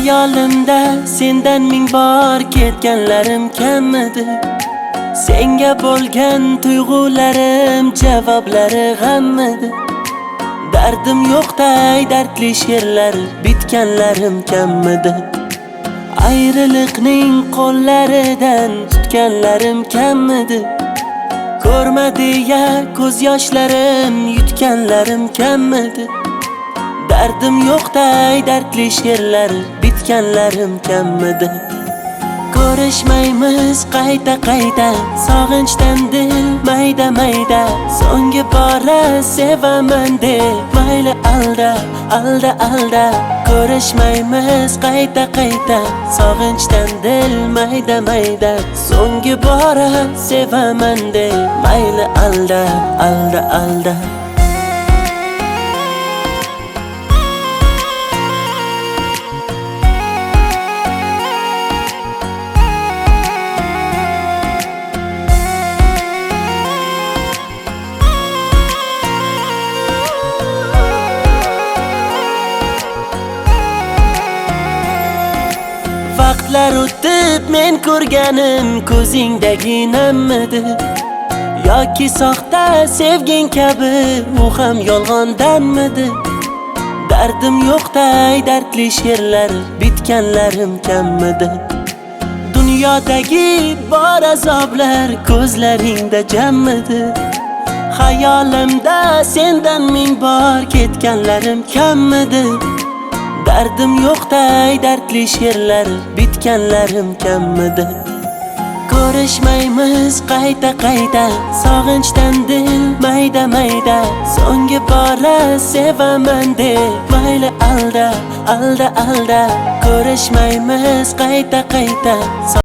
Hayolimda sendan ming bor ketganlarim kammidi. Senga bo'lgan tuyg'ularim javoblari g'ammidi. Dardim yo'qday dardli she'rlar bitganlarim kammidi. Ayriliqning qo'llaridan tutganlarim kammidi. Ko'rma deya ko'z yoshlarim yutganlarim kammidi. Dardim yo'qday dardli she'rlar bitganlarim kammidi. Ko'rishmaymiz qayta sog'inchdan dil mayda mayda. So'nggi bora sevaman de mayli alda. Ko'rishmaymiz qayta sog'inchdan dil mayda mayda. So'nggi bora sevaman de mayli alda. Vaqtlar o'tib men ko'rganim ko'zingdagi nammidi? Yoki soxta sevging kabi u ham yolg'ondanmidi? Dardim yo'qday dardli she'rlar bitganlarim kammidi. Dunyodagi bor azoblar ko'zlaringda jammidi. Hayolimda sendan ming bor ketganlarim kammidi. Dardim yo'qday dardli she'rlar bitganlarim kammidi. Ko'rishmaymiz qayta sog'inchdan dil mayda mayda. So'nggi bora sevaman de mayli alda. Ko'rishmaymiz qayta